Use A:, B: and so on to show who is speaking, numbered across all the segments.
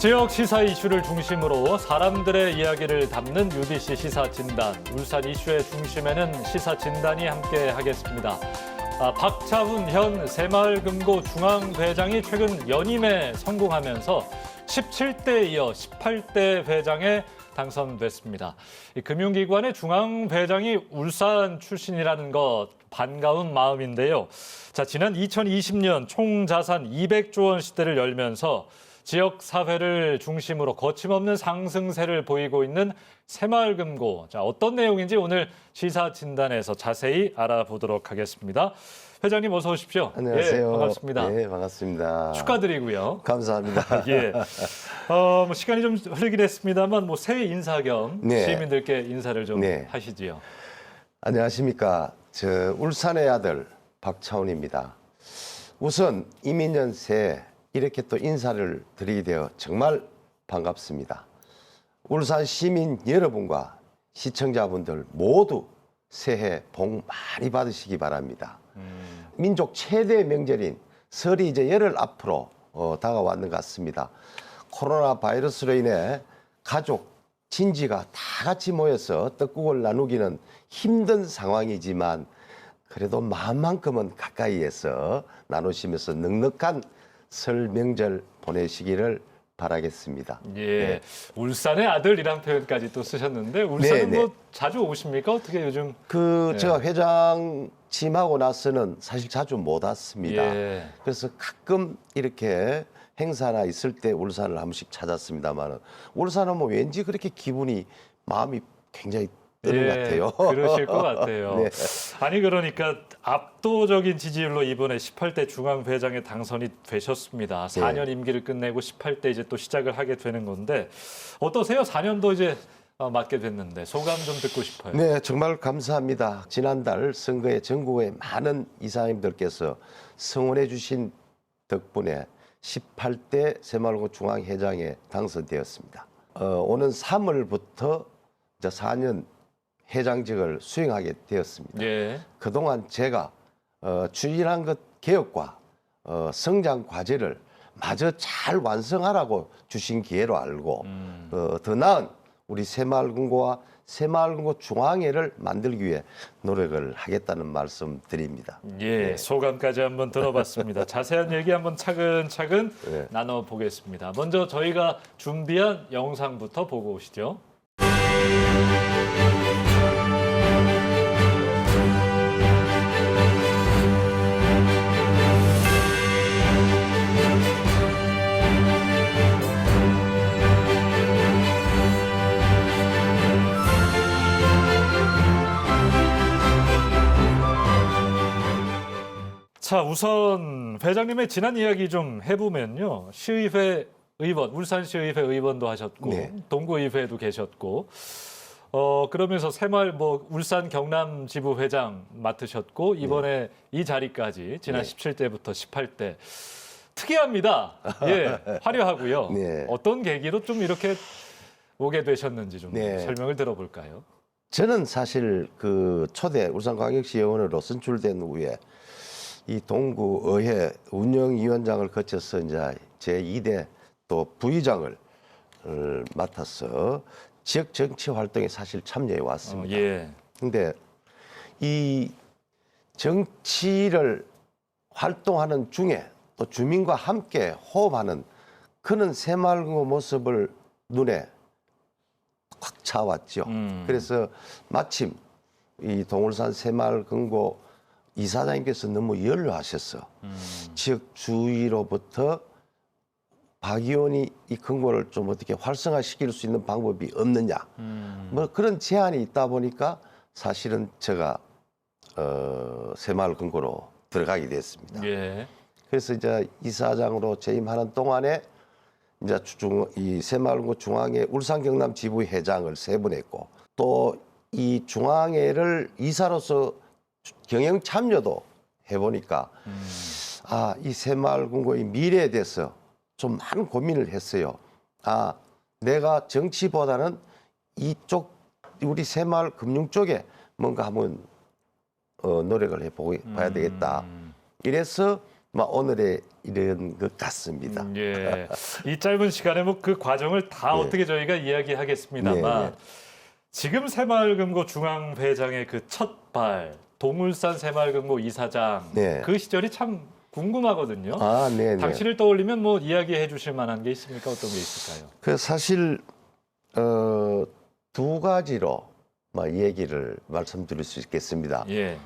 A: 지역 시사 이슈를 중심으로 사람들의 이야기를 담는 UBC 시사 진단. 울산 이슈의 중심에는 시사 진단이 함께 하겠습니다. 박차훈 현 새마을금고 중앙회장이 최근 연임에 성공하면서 17대에 이어 18대 회장에 당선됐습니다. 이 금융기관의 중앙회장이 울산 출신이라는 것 반가운 마음인데요. 자, 지난 2020년 총자산 200조 원 시대를 열면서 지역 사회를 중심으로 거침없는 상승세를 보이고 있는 새마을금고. 자, 어떤 내용인지 오늘 시사 진단에서 자세히 알아보도록 하겠습니다. 회장님 어서 오십시오.
B: 안녕하세요.
A: 예, 반갑습니다.
B: 네, 반갑습니다.
A: 축하드리고요.
B: 감사합니다.
A: 예. 뭐 시간이 좀 흐르긴 했습니다만 뭐 새해 인사 겸
B: 네.
A: 시민들께 인사를 좀
B: 네.
A: 하시지요.
B: 안녕하십니까. 저 울산의 아들 박차훈입니다. 우선 이민년 새해 이렇게 또 인사를 드리게 되어 정말 반갑습니다. 울산 시민 여러분과 시청자분들 모두 새해 복 많이 받으시기 바랍니다. 민족 최대 명절인 설이 이제 열흘 앞으로 다가왔는 것 같습니다. 코로나 바이러스로 인해 가족, 친지가 다 같이 모여서 떡국을 나누기는 힘든 상황이지만 그래도 마음만큼은 가까이에서 나누시면서 넉넉한 설 명절 보내시기를 바라겠습니다.
A: 예.
B: 네.
A: 울산의 아들이란 표현까지 또 쓰셨는데 울산은
B: 네,
A: 뭐
B: 네.
A: 자주 오십니까? 어떻게 요즘? 네.
B: 제가 회장 취임하고 나서는 사실 자주 못 왔습니다.
A: 예.
B: 그래서 가끔 이렇게 행사나 있을 때 울산을 한 번씩 찾았습니다만 울산은 뭐 왠지 그렇게 기분이 마음이 굉장히 뜨는 것 같아요.
A: 그러실 것 같아요.
B: 네.
A: 아니 그러니까 압도적인 지지율로 이번에 18대 중앙회장에 당선이 되셨습니다. 4년 임기를 끝내고 18대 이제 또 시작을 하게 되는 건데 어떠세요? 4년도 이제 맡게 됐는데 소감 좀 듣고 싶어요.
B: 네, 정말 감사합니다. 지난달 선거에 전국의 많은 이사님들께서 성원해 주신 덕분에 18대 새마을금고 중앙회장에 당선되었습니다. 오는 3월부터 이제 4년 회장직을 수행하게 되었습니다.
A: 예.
B: 그동안 제가 추진한 것 개혁과 성장 과제를 마저 잘 완성하라고 주신 기회로 알고 더 나은 우리 새마을금고와 새마을금고 중앙회를 만들기 위해 노력을 하겠다는 말씀 드립니다.
A: 예, 소감까지 한번 들어봤습니다. 자세한 얘기 한번 차근차근
B: 네.
A: 나눠보겠습니다. 먼저 저희가 준비한 영상부터 보고 오시죠. 자, 우선 회장님의 지난 이야기 좀 해보면요. 시의회 의원, 울산시의회 의원도 하셨고
B: 네.
A: 동구의회에도 계셨고 그러면서 새마을 뭐 울산 경남 지부 회장 맡으셨고 이번에 이 자리까지 지난
B: 네.
A: 17대부터 18대 특이합니다. 예, 화려하고요.
B: 네.
A: 어떤 계기로 좀 이렇게 오게 되셨는지 좀
B: 네.
A: 설명을 들어볼까요?
B: 저는 사실 그 초대 울산광역시 의원으로 선출된 후에 이 동구의회 운영위원장을 거쳐서 이제 제2대 또 부의장을 맡아서 지역 정치 활동에 사실 참여해 왔습니다.
A: 예.
B: 근데 이 정치를 활동하는 중에 또 주민과 함께 호흡하는 그런 새마을금고 모습을 눈에 확 차왔죠. 그래서 마침 이 동울산 새마을금고 이사장님께서 너무 연로하셨어. 지역 주위로부터 박 의원이 이 금고를 좀 어떻게 활성화시킬 수 있는 방법이 없느냐. 뭐 그런 제안이 있다 보니까 사실은 제가 새마을금고로 들어가게 됐습니다.
A: 예.
B: 그래서 이제 이사장으로 재임하는 동안에 이제 이 새마을금고 중앙회 울산 경남 지부 회장을 3번 했고 또 이 중앙회를 이사로서 경영 참여도 해보니까 이 새마을금고의 미래에 대해서 좀 많은 고민을 했어요. 내가 정치보다는 이쪽 우리 새마을 금융 쪽에 뭔가 한번 노력을 해봐야 되겠다. 이래서 오늘에 이런 것 같습니다.
A: 예. 이 짧은 시간에 뭐 그 과정을 다
B: 네.
A: 어떻게 저희가 이야기하겠습니다만
B: 네, 네.
A: 지금 새마을금고 중앙회장의 그 첫발 동울산 새마을금고 이사장
B: 네.
A: 그 시절이 참 궁금하거든요.
B: 아, 네, 네.
A: 당시를 떠올리면 뭐 이야기해 주실 만한 게 있습니까? 어떤 게 있을까요?
B: 그 사실 두 가지로 얘기를 말씀드릴 수 있겠습니다.
A: 예.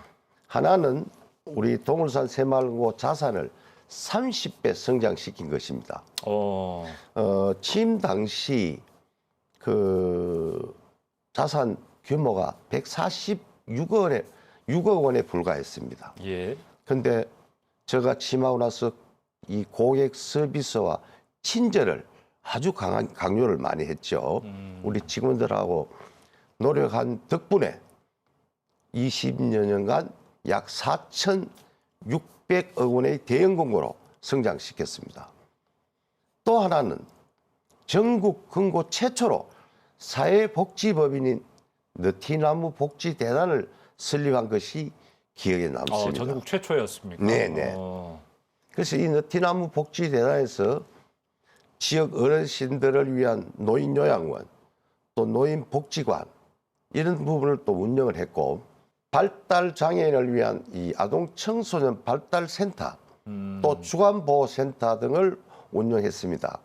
B: 하나는 우리 동울산 새마을금고 자산을 30배 성장시킨 것입니다. 취임 당시 그 자산 규모가 6억 원에 불과했습니다.
A: 예.
B: 근데 제가 취임하고 나서 이 고객 서비스와 친절을 아주 강요를 많이 했죠. 우리 직원들하고 노력한 덕분에 20여 년간 약 4,600억 원의 대형 공고로 성장시켰습니다. 또 하나는 전국 금고 최초로 사회복지법인인 느티나무 복지대단을 설립한 것이 기억에 남습니다.
A: 전국 최초였습니까?
B: 네네. 그래서 이 느티나무 복지대단에서 지역 어르신들을 위한 노인요양원, 또 노인복지관 이런 부분을 또 운영을 했고 발달 장애인을 위한 이 아동 청소년 발달센터, 또 주간보호센터 등을 운영했습니다.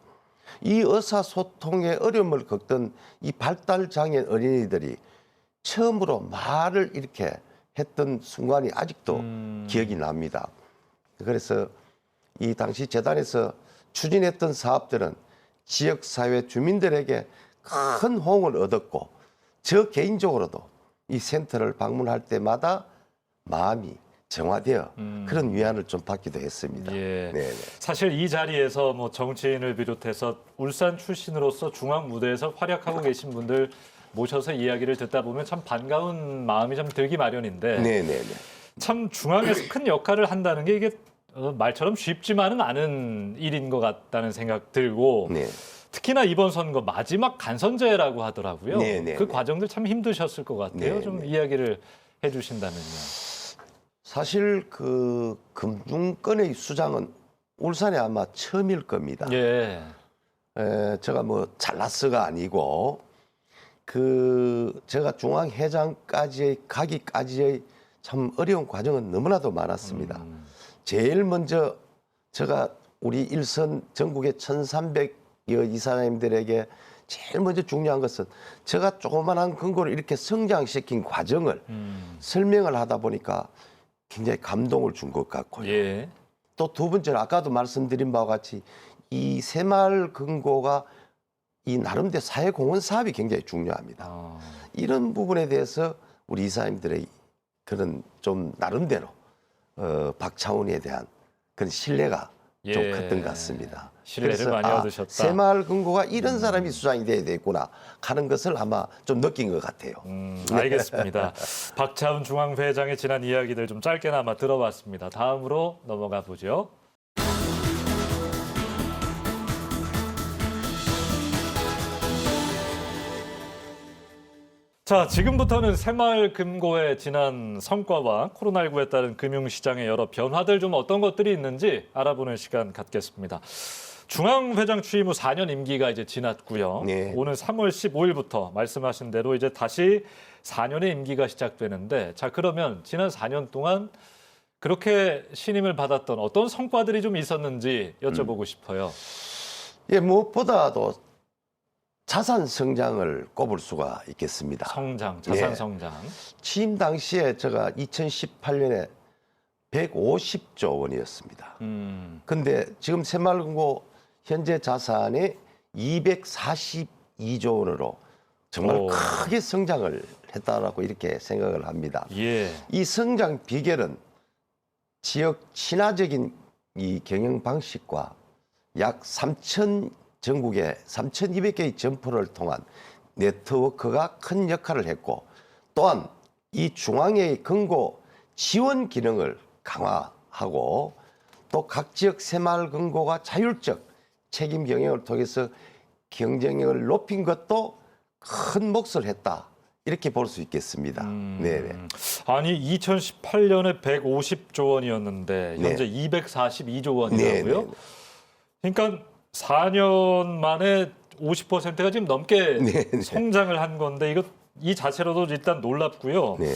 B: 이 의사소통에 어려움을 겪던 이 발달 장애인 어린이들이 처음으로 말을 이렇게 했던 순간이 아직도 기억이 납니다. 그래서 이 당시 재단에서 추진했던 사업들은 지역사회 주민들에게 큰 호응을 얻었고 저 개인적으로도 이 센터를 방문할 때마다 마음이 정화되어 그런 위안을 좀 받기도 했습니다.
A: 예.
B: 네네.
A: 사실 이 자리에서 뭐 정치인을 비롯해서 울산 출신으로서 중앙 무대에서 활약하고 계신 분들 모셔서 이야기를 듣다 보면 참 반가운 마음이 좀 들기 마련인데
B: 네네네.
A: 참 중앙에서 큰 역할을 한다는 게 이게 말처럼 쉽지만은 않은 일인 것 같다는 생각 들고
B: 네.
A: 특히나 이번 선거 마지막 간선제라고 하더라고요.
B: 네.
A: 그 과정들 참 힘드셨을 것 같아요.
B: 네,
A: 좀
B: 네.
A: 이야기를 해주신다면요.
B: 사실 그 금융권의 수장은 울산에 아마 처음일 겁니다.
A: 예.
B: 제가 뭐 잘났어가 아니고 제가 중앙회장까지 가기까지의 참 어려운 과정은 너무나도 많았습니다. 제일 먼저 제가 우리 일선 전국의 1,300여 이사장님들에게 제일 먼저 중요한 것은 제가 조그만한 금고를 이렇게 성장시킨 과정을 설명을 하다 보니까 굉장히 감동을 준 것 같고요.
A: 예.
B: 또 두 번째는 아까도 말씀드린 바와 같이 이 새마을 금고가 이 나름대로 사회공헌 사업이 굉장히 중요합니다. 이런 부분에 대해서 우리 이사님들의 그런 좀 나름대로 박차원에 대한 그런 신뢰가 좀
A: 예.
B: 컸던 것 같습니다.
A: 신뢰를
B: 그래서
A: 많이 얻으셨다.
B: 새마을 금고가 이런 사람이 수장이 돼야 되겠구나 하는 것을 아마 좀 느낀 것 같아요.
A: 알겠습니다. 박차훈 중앙회장의 지난 이야기들 좀 짧게나마 들어봤습니다. 다음으로 넘어가 보죠. 자, 지금부터는 새마을금고의 지난 성과와 코로나19에 따른 금융시장의 여러 변화들 좀 어떤 것들이 있는지 알아보는 시간 갖겠습니다. 중앙회장 취임 후 4년 임기가 이제 지났고요.
B: 네.
A: 오늘 3월 15일부터 말씀하신 대로 이제 다시 4년의 임기가 시작되는데 자, 그러면 지난 4년 동안 그렇게 신임을 받았던 어떤 성과들이 좀 있었는지 여쭤보고 싶어요.
B: 예, 무엇보다도 자산 성장을 꼽을 수가 있겠습니다.
A: 성장, 자산
B: 예.
A: 성장.
B: 취임 당시에 제가 2018년에 150조 원이었습니다. 근데 지금 새마을금고 현재 자산이 242조 원으로 정말
A: 오.
B: 크게 성장을 했다라고 이렇게 생각을 합니다.
A: 예.
B: 이 성장 비결은 지역 친화적인 이 경영 방식과 약 전국에 3,200개의 점포를 통한 네트워크가 큰 역할을 했고 또한 이 중앙의 금고 지원 기능을 강화하고 또 각 지역 새마을 금고가 자율적 책임 경영을 통해서 경쟁력을 높인 것도 큰 몫을 했다. 이렇게 볼 수 있겠습니다. 네네.
A: 아니 2018년에 150조 원이었는데 현재 242조 원이라고요? 그러니까 4년 만에 50%가 지금 넘게 성장을 한 건데 이 자체로도 일단 놀랍고요.
B: 네.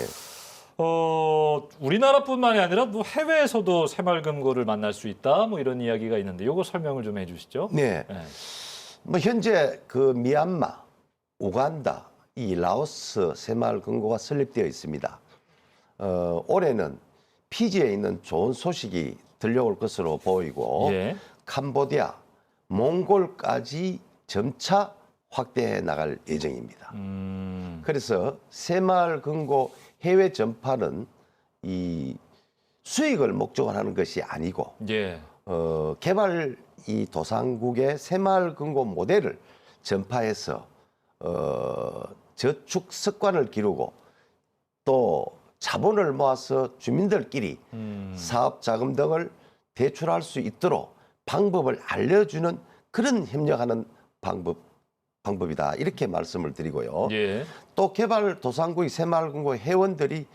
A: 우리나라뿐만이 아니라 뭐 해외에서도 새마을금고를 만날 수 있다. 뭐 이런 이야기가 있는데 이거 설명을 좀 해주시죠.
B: 네. 뭐 현재 그 미얀마, 우간다, 이 라오스 새마을금고가 설립되어 있습니다. 올해는 피지에 있는 좋은 소식이 들려올 것으로 보이고 캄보디아, 몽골까지 점차 확대해 나갈 예정입니다. 그래서 새마을금고 해외 전파는 이 수익을 목적으로 하는 것이 아니고 개발 이 도상국의 새마을금고 모델을 전파해서 저축 습관을 기르고 또 자본을 모아서 주민들끼리 사업 자금 등을 대출할 수 있도록 방법을 알려주는 그런 협력하는 방법이다 이렇게 말씀을 드리고요. 또 개발 도상국의 새마을금고 회원들이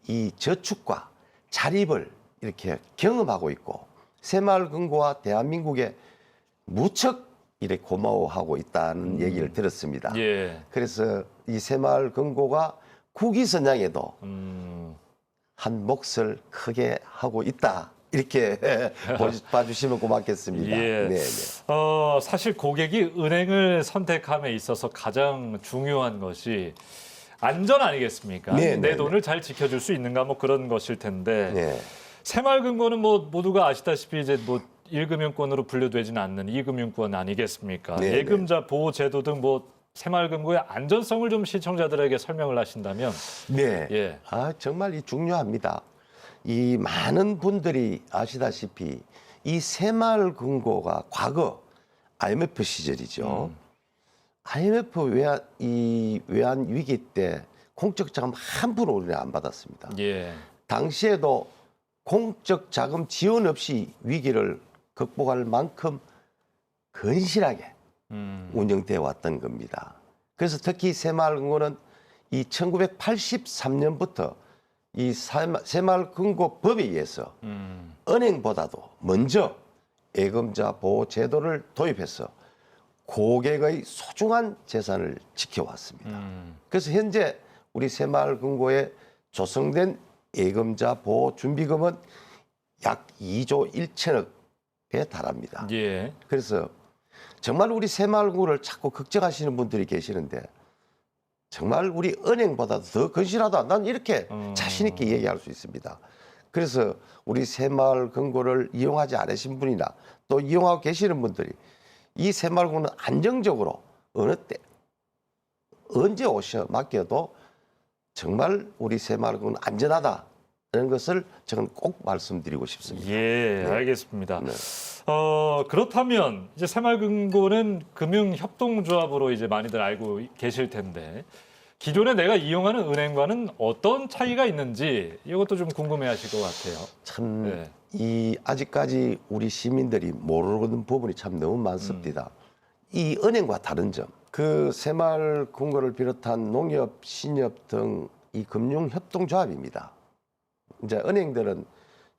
B: 이 저축과 자립을 이렇게 경험하고 있고 새마을금고와 대한민국에 무척 이렇게 고마워하고 있다는 얘기를 들었습니다. 그래서 이 새마을금고가 국위선양에도 한 몫을 크게 하고 있다. 이렇게 봐주시면 고맙겠습니다.
A: 사실 고객이 은행을 선택함에 있어서 가장 중요한 것이 안전 아니겠습니까? 내 돈을 잘 지켜줄 수 있는가 뭐 그런 것일 텐데 새마을금고는 뭐 모두가 아시다시피 이제 뭐 1금융권으로 분류되지는 않는 2금융권 아니겠습니까? 예금자 보호 제도 등 뭐 새마을금고의 안전성을 좀 시청자들에게 설명을 하신다면
B: 정말 이 중요합니다. 이 많은 분들이 아시다시피 이 새마을금고가 과거 IMF 시절이죠. IMF 외환 위기 때 공적 자금 한 푼 우리는 안 받았습니다. 당시에도 공적 자금 지원 없이 위기를 극복할 만큼 건실하게 운영되어 왔던 겁니다. 그래서 특히 새마을금고는 이 1983년부터 이 새마을금고법에 의해서 은행보다도 먼저 예금자 보호 제도를 도입해서 고객의 소중한 재산을 지켜왔습니다. 그래서 현재 우리 새마을금고에 조성된 예금자 보호 준비금은 약 2조 1천억에 달합니다. 그래서 정말 우리 새마을금고를 자꾸 걱정하시는 분들이 계시는데 정말 우리 은행보다도 더 건실하다. 난 이렇게 자신 있게 얘기할 수 있습니다. 그래서 우리 새마을금고를 이용하지 않으신 분이나 또 이용하고 계시는 분들이 이 새마을금고는 안정적으로 어느 때 언제 오셔 맡겨도 정말 우리 새마을금고는 안전하다는 것을 저는 꼭 말씀드리고 싶습니다.
A: 알겠습니다. 그렇다면 이제 새마을금고는 금융협동조합으로 이제 많이들 알고 계실 텐데 기존에 내가 이용하는 은행과는 어떤 차이가 있는지 이것도 좀 궁금해하실 것 같아요.
B: 참 아직까지 우리 시민들이 모르는 부분이 참 너무 많습니다. 이 은행과 다른 점, 그 새마을금고를 비롯한 농협, 신협 등 이 금융협동조합입니다. 이제 은행들은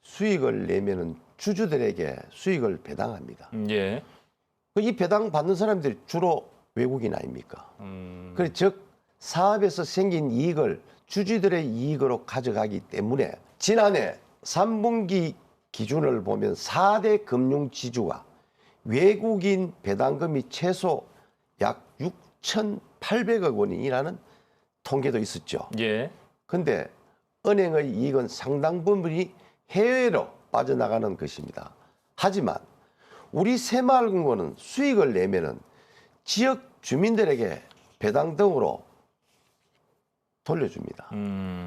B: 수익을 내면은 주주들에게 수익을 배당합니다. 이 배당 받는 사람들이 주로 외국인 아닙니까? 그래서 즉 사업에서 생긴 이익을 주주들의 이익으로 가져가기 때문에 지난해 3분기 기준을 보면 4대 금융지주가 외국인 배당금이 최소 약 6,800억 원이라는 통계도 있었죠. 그런데 은행의 이익은 상당 부분이 해외로 빠져나가는 것입니다. 하지만 우리 새마을금고는 수익을 내면은 지역 주민들에게 배당 등으로 돌려줍니다.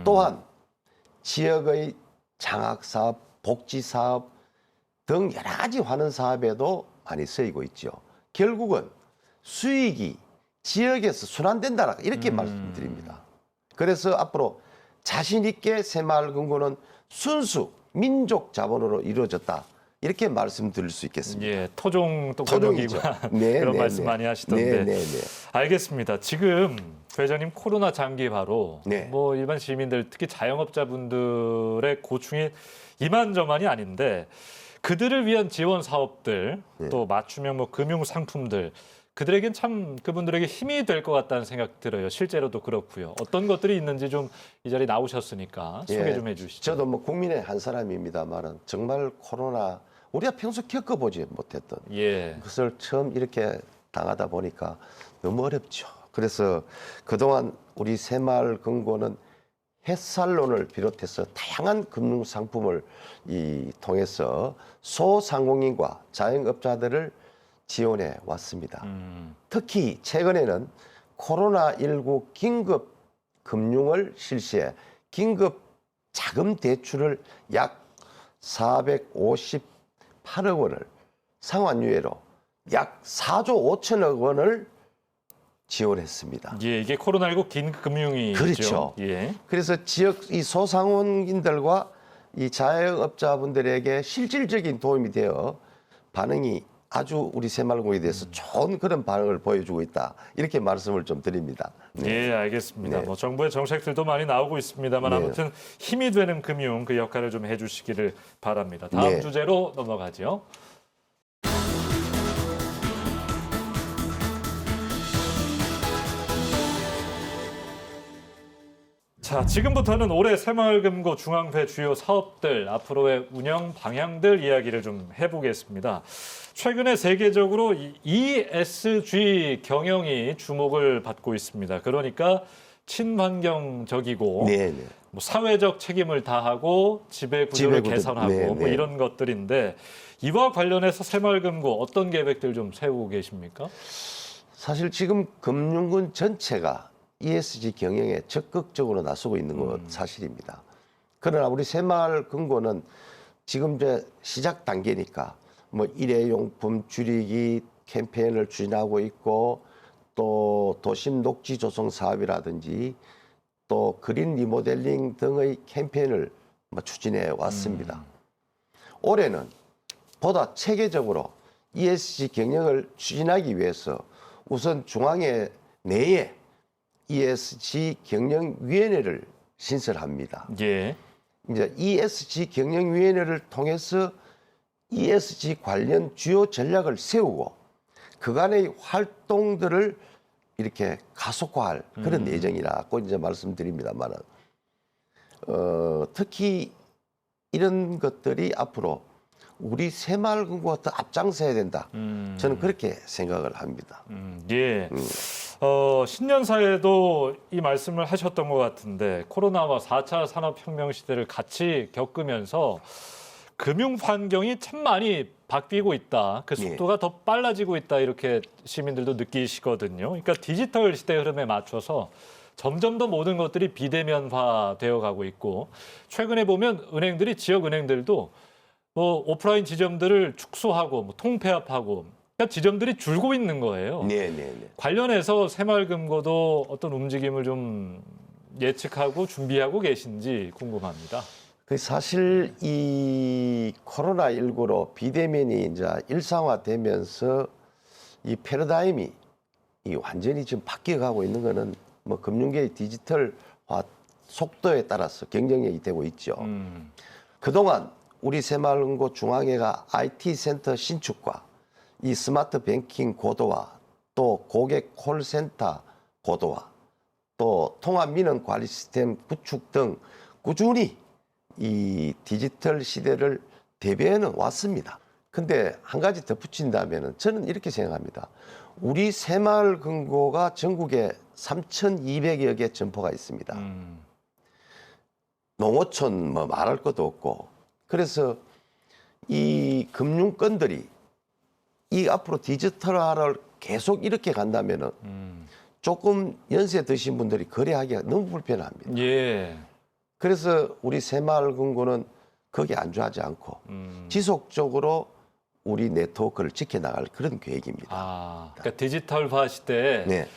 B: 또한 지역의 장학사업, 복지사업 등 여러 가지 환원 사업에도 많이 쓰이고 있죠. 결국은 수익이 지역에서 순환된다 이렇게 말씀드립니다. 그래서 앞으로 자신 있게 새마을금고는 순수 민족 자본으로 이루어졌다 이렇게 말씀드릴 수 있겠습니다.
A: 예, 토종
B: 토종이죠.
A: 똑똑기관
B: 네,
A: 그런
B: 네,
A: 말씀
B: 네.
A: 많이 하시던데.
B: 네, 네, 네.
A: 알겠습니다. 지금 회장님 코로나 장기화로
B: 네.
A: 뭐 일반 시민들 특히 자영업자분들의 고충이 이만저만이 아닌데 그들을 위한 지원 사업들
B: 네.
A: 또 맞춤형 뭐 금융 상품들 그들에겐 참 그분들에게 힘이 될 것 같다는 생각 들어요. 실제로도 그렇고요. 어떤 것들이 있는지 좀 이 자리 나오셨으니까 소개
B: 예,
A: 좀 해주시죠.
B: 저도 뭐 국민의 한 사람입니다만은 정말 코로나 우리가 평소 겪어보지 못했던
A: 예.
B: 그것을 처음 이렇게 당하다 보니까 너무 어렵죠. 그래서 그동안 우리 새마을금고는 햇살론을 비롯해서 다양한 금융 상품을 통해서 소상공인과 자영업자들을 지원해 왔습니다. 특히 최근에는 코로나19 긴급 금융을 실시해 긴급 자금 대출을 약 458억 원을 상환유예로 약 4조 5천억 원을 지원했습니다.
A: 예, 이게 코로나19 긴급금융이죠.
B: 그렇죠.
A: 예.
B: 그래서 지역 이 소상공인들과 이 자영업자분들에게 실질적인 도움이 되어 반응이 아주 우리 새마을금고에 대해서 좋은 그런 반응을 보여주고 있다. 이렇게 말씀을 좀 드립니다. 네.
A: 예, 알겠습니다.
B: 네.
A: 뭐 정부의 정책들도 많이 나오고 있습니다만
B: 네.
A: 아무튼 힘이 되는 금융 그 역할을 좀 해주시기를 바랍니다. 다음
B: 네.
A: 주제로 넘어가죠. 자, 지금부터는 올해 새마을금고 중앙회 주요 사업들, 앞으로의 운영 방향들 이야기를 좀 해보겠습니다. 최근에 세계적으로 이 ESG 경영이 주목을 받고 있습니다. 그러니까 친환경적이고
B: 네, 네.
A: 뭐 사회적 책임을 다하고 지배 구조를
B: 지배 구조.
A: 개선하고
B: 네,
A: 뭐
B: 네.
A: 이런 것들인데 이와 관련해서 새마을금고 어떤 계획들 좀 세우고 계십니까?
B: 사실 지금 금융군 전체가 ESG 경영에 적극적으로 나서고 있는 건 사실입니다. 그러나 우리 새마을금고는 지금 이제 시작 단계니까 뭐 일회용품 줄이기 캠페인을 추진하고 있고 또 도심 녹지 조성 사업이라든지 또 그린 리모델링 등의 캠페인을 뭐 추진해 왔습니다. 올해는 보다 체계적으로 ESG 경영을 추진하기 위해서 우선 중앙회 내에 ESG 경영위원회를 신설합니다.
A: 예.
B: 이제 ESG 경영위원회를 통해서 ESG 관련 주요 전략을 세우고 그간의 활동들을 이렇게 가속화할 그런 예정이라고 이제 말씀드립니다만은 특히 이런 것들이 앞으로 우리 새마을금고가 더 앞장서야 된다. 저는 그렇게 생각을 합니다.
A: 예. 신년사에도 이 말씀을 하셨던 것 같은데 코로나와 4차 산업혁명 시대를 같이 겪으면서 금융 환경이 참 많이 바뀌고 있다. 그 속도가 더 빨라지고 있다. 이렇게 시민들도 느끼시거든요. 그러니까 디지털 시대 흐름에 맞춰서 점점 더 모든 것들이 비대면화 되어 가고 있고 최근에 보면 은행들이 지역 은행들도 뭐 오프라인 지점들을 축소하고 뭐 통폐합하고 그러니까 지점들이 줄고 있는 거예요.
B: 네.
A: 관련해서 새마을금고도 어떤 움직임을 좀 예측하고 준비하고 계신지 궁금합니다.
B: 그 사실 이 코로나19로 비대면이 이제 일상화되면서 이 패러다임이 이 완전히 지금 바뀌어가고 있는 거는 뭐 금융계의 디지털화 속도에 따라서 경쟁력이 되고 있죠. 그동안 우리 새마을금고 중앙회가 IT 센터 신축과 이 스마트 뱅킹 고도화, 또 고객 콜센터 고도화, 또 통합 민원 관리 시스템 구축 등 꾸준히 이 디지털 시대를 대비해는 왔습니다. 근데 한 가지 덧붙인다면은 저는 이렇게 생각합니다. 우리 새마을금고가 전국에 3,200여 개 점포가 있습니다. 농어촌 뭐 말할 것도 없고 그래서 이 금융권들이 이 앞으로 디지털화를 계속 이렇게 간다면은 조금 연세 드신 분들이 거래하기가 너무 불편합니다.
A: 예.
B: 그래서 우리 새마을금고는 거기에 안주하지 않고 지속적으로 우리 네트워크를 지켜나갈 그런 계획입니다.
A: 아, 그러니까 디지털화 시대에
B: 네.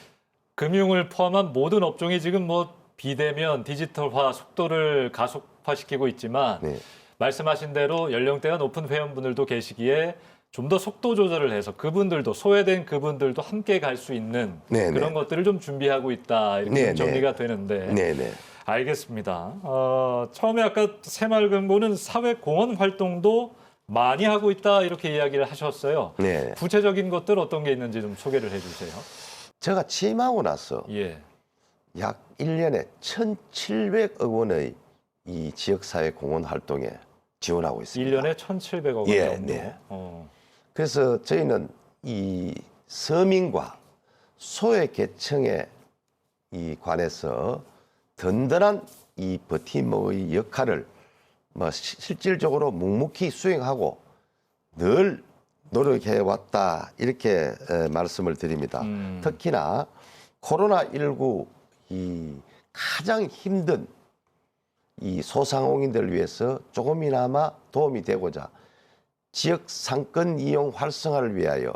A: 금융을 포함한 모든 업종이 지금 뭐 비대면 디지털화 속도를 가속화시키고 있지만
B: 네.
A: 말씀하신 대로 연령대가 높은 회원분들도 계시기에 좀 더 속도 조절을 해서 그분들도 소외된 그분들도 함께 갈 수 있는
B: 네네.
A: 그런 것들을 좀 준비하고 있다 이렇게
B: 네네.
A: 정리가 되는데
B: 네네.
A: 알겠습니다. 처음에 아까 새마을금고는 사회공헌 활동도 많이 하고 있다 이렇게 이야기를 하셨어요.
B: 네.
A: 구체적인 것들 어떤 게 있는지 좀 소개를 해주세요.
B: 제가 취임하고 나서
A: 예.
B: 약 1년에 1,700억 원의 이 지역사회 공헌 활동에 지원하고 있습니다.
A: 1년에 1,700억 원
B: 예,
A: 정도.
B: 네. 그래서 저희는 이 서민과 소외계층에 이 관해서 든든한 이 버팀목의 역할을 뭐 실질적으로 묵묵히 수행하고 늘 노력해 왔다 이렇게 말씀을 드립니다. 특히나 코로나19 이 가장 힘든 이 소상공인들을 위해서 조금이나마 도움이 되고자 지역 상권 이용 활성화를 위하여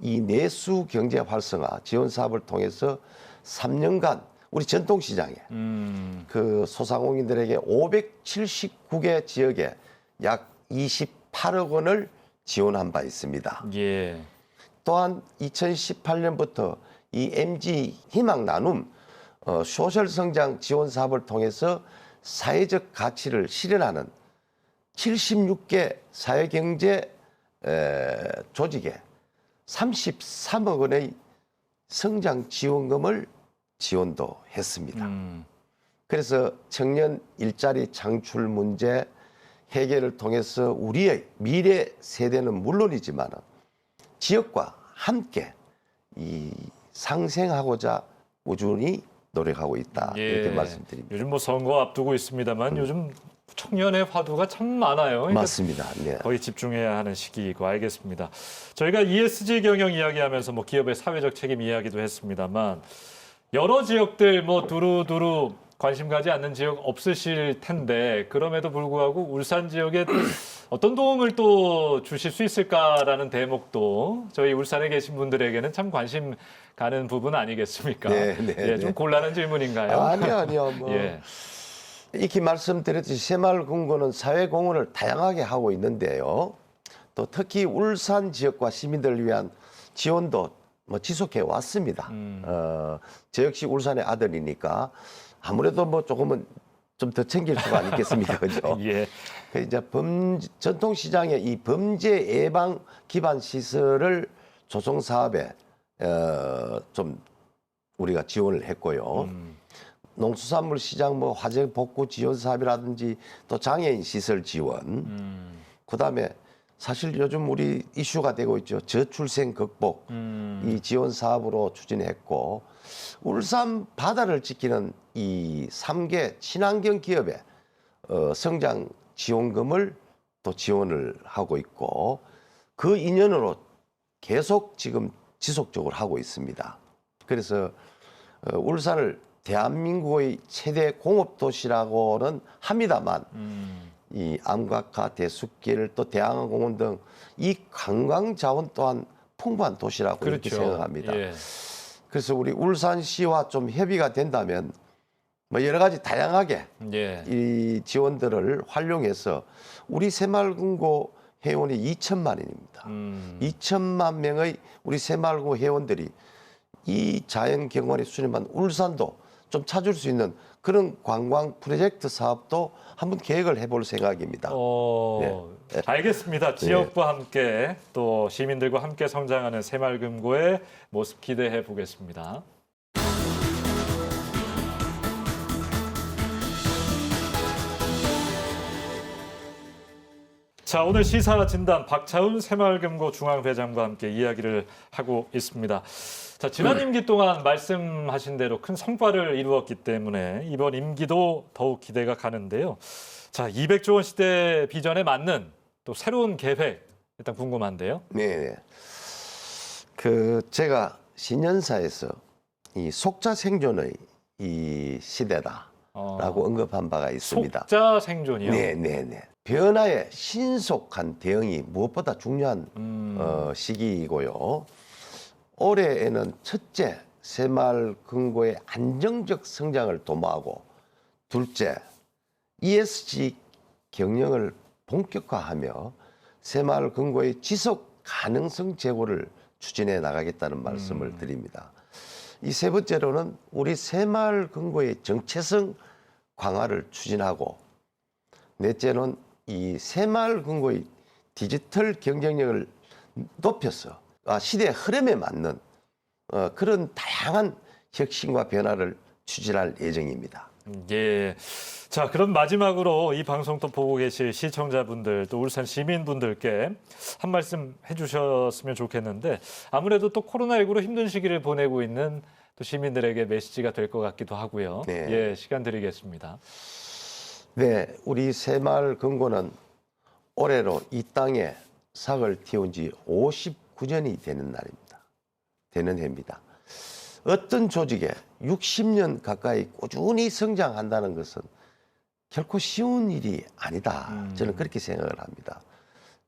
B: 이 내수 경제 활성화 지원 사업을 통해서 3년간 우리 전통시장에 그 소상공인들에게 579개 지역에 약 28억 원을 지원한 바 있습니다.
A: 예.
B: 또한 2018년부터 이 MG 희망 나눔 소셜 성장 지원 사업을 통해서 사회적 가치를 실현하는 76개 사회경제 조직에 33억 원의 성장 지원금을 지원도 했습니다. 그래서 청년 일자리 창출 문제 해결을 통해서 우리의 미래 세대는 물론이지만 지역과 함께 이 상생하고자 꾸준히 노력하고 있다 이렇게 말씀드립니다.
A: 요즘 뭐 선거 앞두고 있습니다만 요즘 청년의 화두가 참 많아요. 그러니까
B: 맞습니다. 네.
A: 거의 집중해야 하는 시기이고 알겠습니다. 저희가 ESG 경영 이야기하면서 뭐 기업의 사회적 책임 이야기도 했습니다만 여러 지역들 뭐 두루두루 관심 가지 않는 지역 없으실 텐데 그럼에도 불구하고 울산 지역에 어떤 도움을 또 주실 수 있을까라는 대목도 저희 울산에 계신 분들에게는 참 관심 가는 부분 아니겠습니까?
B: 네,
A: 예, 좀 곤란한 질문인가요?
B: 아니요. 뭐
A: 예.
B: 이렇게 말씀드렸듯이 새마을금고는 사회공헌을 다양하게 하고 있는데요. 또 특히 울산 지역과 시민들을 위한 지원도 뭐 지속해 왔습니다. 저 역시 울산의 아들이니까 아무래도 뭐 조금은 좀 더 챙길 수가 있겠습니까, 그죠?
A: 예.
B: 그 이제 전통시장의 이 범죄 예방 기반 시설을 조성 사업에 좀 우리가 지원을 했고요. 농수산물 시장 뭐 화재 복구 지원 사업이라든지 또 장애인 시설 지원. 그다음에 사실 요즘 우리 이슈가 되고 있죠. 저출생 극복 이 지원 사업으로 추진했고 울산 바다를 지키는 이 3개 친환경 기업의 성장 지원금을 또 지원을 하고 있고 그 인연으로 계속 지금 지속적으로 하고 있습니다. 그래서 울산을 대한민국의 최대 공업도시라고는 합니다만 이 암각화, 대숲길, 또 대항공원 등 이 관광 자원 또한 풍부한 도시라고 이렇게 생각합니다.
A: 예.
B: 그래서 우리 울산시와 좀 협의가 된다면 뭐 여러 가지 다양하게
A: 예.
B: 이 지원들을 활용해서 우리 새마을금고 회원이 2천만인입니다. 2천만 명의 우리 새마을금고 회원들이 이 자연 경관에 수립한 울산도 좀 찾을 수 있는 그런 관광 프로젝트 사업도 한번 계획을 해볼 생각입니다. 네.
A: 알겠습니다. 지역과 함께 또 시민들과 함께 성장하는 새마을금고의 모습 기대해 보겠습니다. 자, 오늘 시사 진단 박차훈 새마을금고 중앙회장과 함께 이야기를 하고 있습니다. 자, 지난 임기 동안 말씀하신 대로 큰 성과를 이루었기 때문에 이번 임기도 더욱 기대가 가는데요. 자, 200조 원 시대 비전에 맞는 또 새로운 계획 일단 궁금한데요.
B: 네. 제가 신년사에서 이 속자 생존의 이 시대다라고 언급한 바가 있습니다.
A: 속자 생존이요?
B: 네. 변화에 신속한 대응이 무엇보다 중요한 시기이고요. 올해에는 첫째, 새마을금고의 안정적 성장을 도모하고 둘째, ESG 경영을 본격화하며 새마을 금고의 지속 가능성 제고를 추진해 나가겠다는 말씀을 드립니다. 이 세 번째로는 우리 새마을 금고의 정체성 강화를 추진하고, 넷째는 이 새마을 금고의 디지털 경쟁력을 높여서 시대의 흐름에 맞는 그런 다양한 혁신과 변화를 추진할 예정입니다.
A: 예. 자, 그럼 마지막으로 이 방송 또 보고 계실 시청자분들, 또 울산 시민분들께 한 말씀 해주셨으면 좋겠는데, 아무래도 또 코로나19로 힘든 시기를 보내고 있는 또 시민들에게 메시지가 될 것 같기도 하고요.
B: 네.
A: 예, 시간 드리겠습니다.
B: 네, 우리 새마을 금고는 올해로 이 땅에 삭을 틔운 지 59년이 되는 날입니다. 되는 해입니다. 어떤 조직에 60년 가까이 꾸준히 성장한다는 것은 결코 쉬운 일이 아니다. 저는 그렇게 생각을 합니다.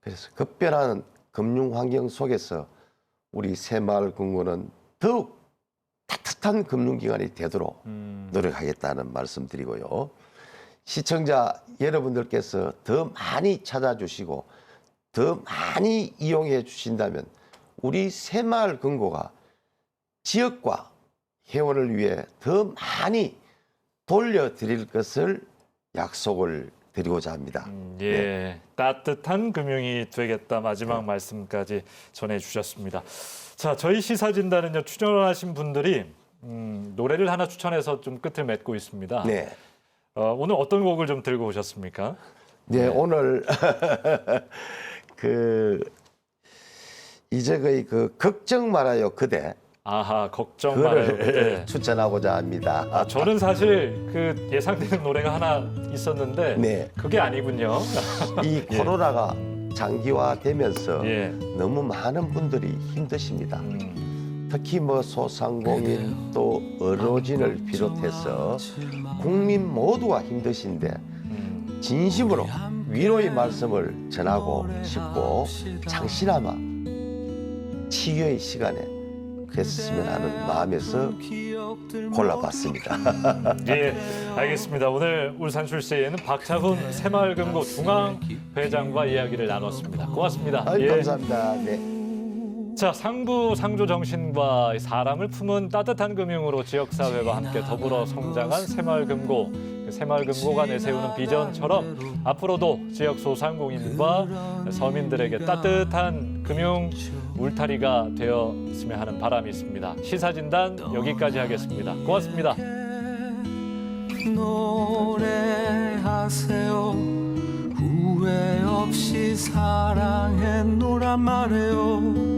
B: 그래서 급변하는 금융 환경 속에서 우리 새마을 금고는 더욱 따뜻한 금융기관이 되도록 노력하겠다는 말씀드리고요. 시청자 여러분들께서 더 많이 찾아주시고 더 많이 이용해 주신다면 우리 새마을 금고가 지역과 회원을 위해 더 많이 돌려드릴 것을 약속을 드리고자 합니다.
A: 예,
B: 네.
A: 따뜻한 금융이 되겠다. 마지막 말씀까지 전해주셨습니다. 자, 저희 시사진단은요, 출연하신 분들이 노래를 하나 추천해서 좀 끝을 맺고 있습니다.
B: 네.
A: 오늘 어떤 곡을 좀 들고 오셨습니까?
B: 네, 오늘 이제 그 걱정 말아요 그대,
A: 아하, 걱정 말아요.
B: 그거를
A: 예.
B: 추천하고자 합니다.
A: 저는 사실 그 예상되는 노래가 하나 있었는데
B: 네.
A: 그게 아니군요.
B: 이 코로나가 장기화되면서
A: 예.
B: 너무 많은 분들이 힘드십니다. 특히 뭐 소상공인 또 어르신을 비롯해서 국민 모두가 힘드신데 진심으로 위로의 말씀을 전하고 싶고 잠시나마 치유의 시간에 됐으면 하는 마음에서 골라봤습니다.
A: 예, 알겠습니다. 오늘 울산 출세에는 박차훈 새마을금고 중앙회장과 이야기를 나눴습니다. 고맙습니다.
B: 아유,
A: 예.
B: 감사합니다. 네.
A: 자, 상부 상조 정신과 사람을 품은 따뜻한 금융으로 지역사회와 함께 더불어 성장한 새마을금고. 그 새마을금고가 내세우는 비전처럼 앞으로도 지역 소상공인과 서민들에게 따뜻한 금융 울타리가 되었으면 하는 바람이 있습니다. 시사진단 여기까지 하겠습니다. 고맙습니다.
C: 노래하세요. 후회 없이 사랑했노란 말해요.